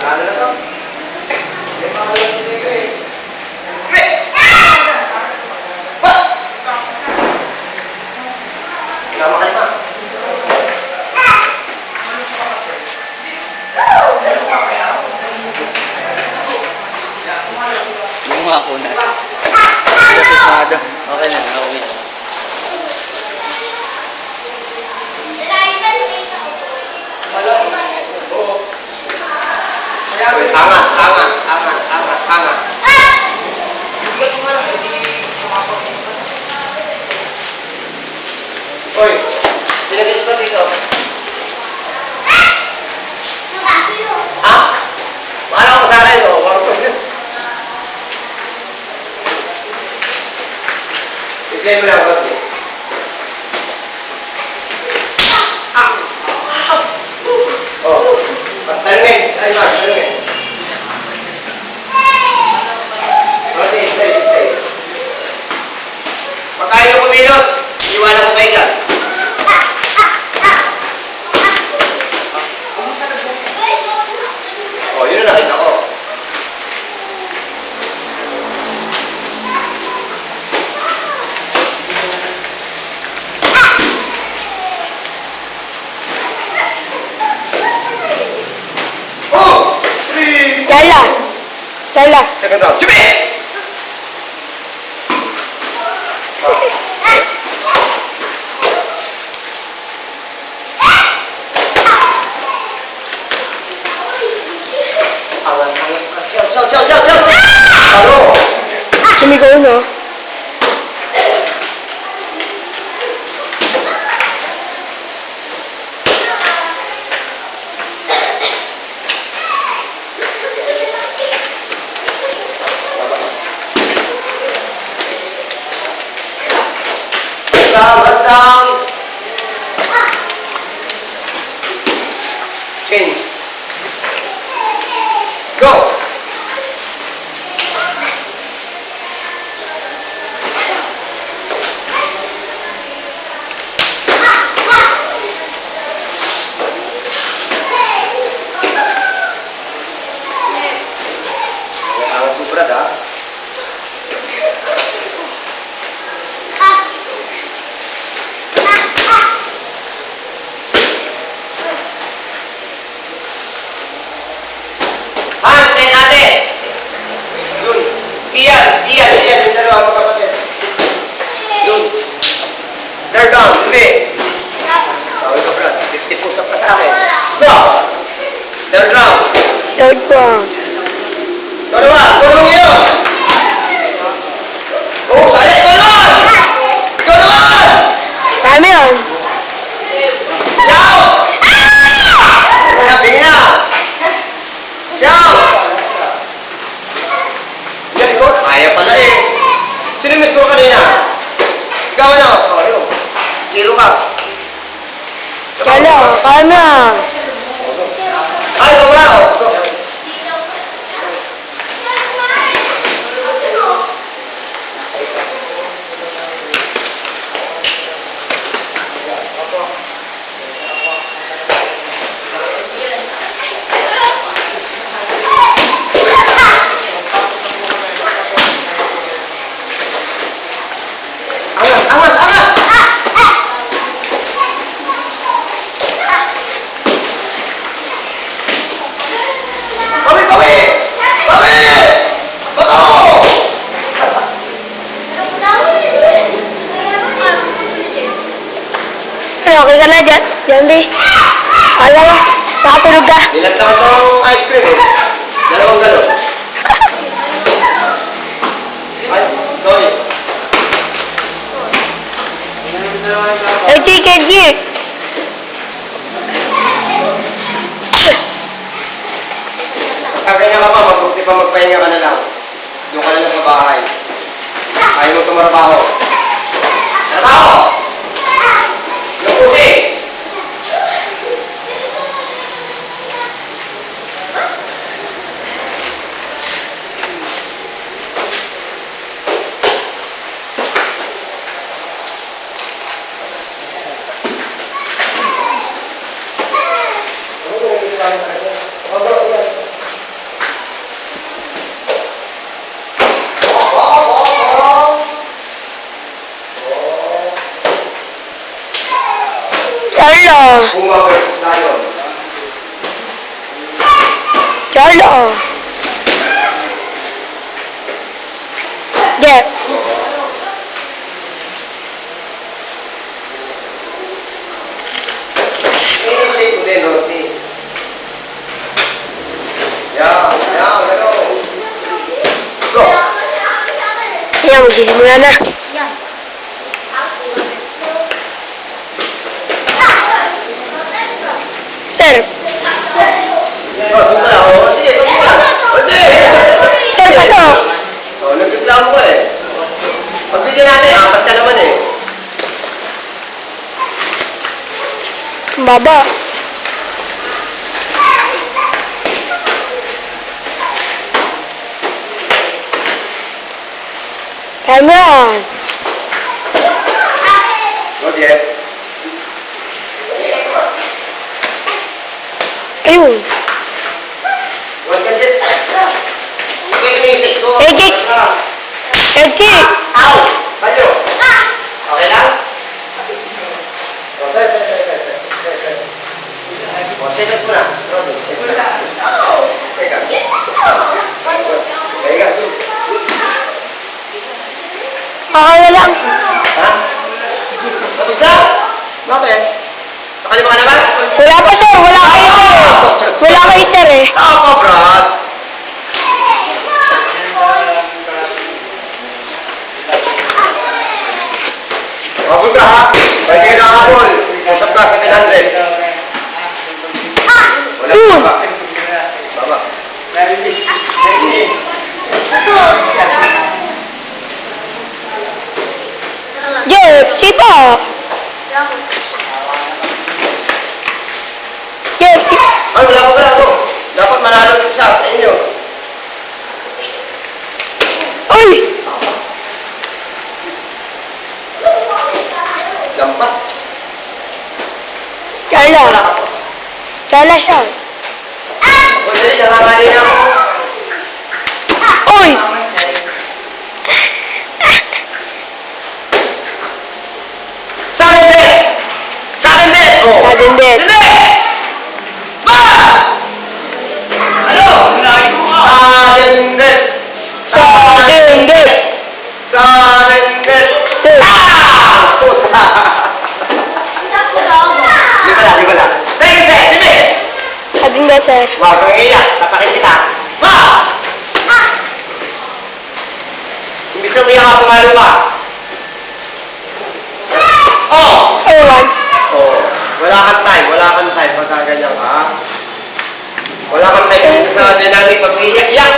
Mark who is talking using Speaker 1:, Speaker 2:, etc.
Speaker 1: Lalo na to. May pangalan dito eh. Kalma.
Speaker 2: Yung mga kuna. Okay na, okay.
Speaker 1: Angas. Oy, pinag-is ba dito? Ha? Mahala ko sa akin, o? I-play mo lang, Rodney. Oh, talingin. Ay, Mark, talingin. Rodney, stay. Pagkain mo kumilos, iwanan mo kayo dyan. Oh, yun na nakita ko. Oh! 3!
Speaker 3: Chala.
Speaker 1: Second round. Jimmy! Ciao! Halo!
Speaker 3: Sumigaw na.
Speaker 1: Hasdam! Change. Go! Angas mo, Brad, ha? Hans, then ate! Yun. Iyan. Yung dalawa magkapatid. Yun. Third down. Hindi. Tawag ka, Brad. 50 pusap ka sa akin. Go! Third round.
Speaker 3: Third round.
Speaker 1: Dalawa. Tulong yun! Oh, sali! Tulong! Ikaw naman!
Speaker 3: Kami yun.
Speaker 1: Ciao! Sabi nga! Ciao! Yan ko, kaya pala eh. Sino yung miss ko kanina? Ikaw na. Oh, yun. Zero ka.
Speaker 3: Chala, kami yun.
Speaker 1: Ay, ikaw na. Oh. Go. Angas! Bawi! Bato!
Speaker 3: Okay ka na dyan? Di. Kala mo, nakatulog ka.
Speaker 1: Nilagtakan sa ice cream eh. Dalawang galon. Ay, Tony.
Speaker 3: Hey, chicken G.
Speaker 1: Kaganya ka pa, magbuti pa magpahinga ka na lang. Doon ka na lang sa bahay. Ayaw mo tumarabaho. Trabaho! Lupusi! Ano
Speaker 3: Charlo.
Speaker 1: Puma versus Lion.
Speaker 3: Charlo. Jeff.
Speaker 1: Shake mo din, Dorothy. Yan, gano'n. Go!
Speaker 3: Yan, magsisimula na. Sir.
Speaker 1: Oh, doon ka lang. Oh, sige, doon ka lang. Hindi!
Speaker 3: Sir, pasok.
Speaker 1: Oh, nagreklamo ko eh. Pagbigyan natin, apat ka naman eh.
Speaker 3: Baba. Camera.
Speaker 1: Go, Jeff.
Speaker 3: Ayun.
Speaker 1: Huwag ka, Jeff. Okay, kami yung 6 ko.
Speaker 3: Eh, Jake. Eki.
Speaker 1: Ow! Badyo. Okay lang? Okay. O, seconds muna. Robin, seconds muna. Second. Okay, go.
Speaker 3: Okay na lang.
Speaker 1: Ha? Tapos na? Bakit? Nakalima ka na ba?
Speaker 3: Wala pa sir. Wala kayo. Wala kayo sir eh.
Speaker 1: Ako, Brad. Mabul ka ha? Pwede ka na kapol. Usap ka 700. Wala
Speaker 3: Yun.
Speaker 1: ka ba? Baba.
Speaker 3: Jeff, sipa. Jeff, sipa.
Speaker 1: Ay, wala ko pala ako. Dapat manalo din siya sa inyo.
Speaker 3: Uy!
Speaker 1: Lampas.
Speaker 3: Charla.
Speaker 1: Wala kapos.
Speaker 3: Charla siya.
Speaker 1: Ako dali, nangangali na ako.
Speaker 3: Uy!
Speaker 1: Sa akin din! Sa akin din! Oh.
Speaker 3: Sa akin din.
Speaker 1: Hindi! Ba! Ano? Sa akin din!
Speaker 3: Sa akin din.
Speaker 1: Sa akin din!
Speaker 3: Uy!
Speaker 1: Ah! Susa! Di ba lang? Second set, Timmy!
Speaker 3: Sa akin din sir.
Speaker 1: Huwag kang iiyak, sapakin kita. Ma! Imbis na umiyak ka, pumalo ka. Oh!
Speaker 3: Ewan.
Speaker 1: Oh, wala kang time pagka ganyan ka. Wala kang time dito sa dynamic pag umiiyak-iyak.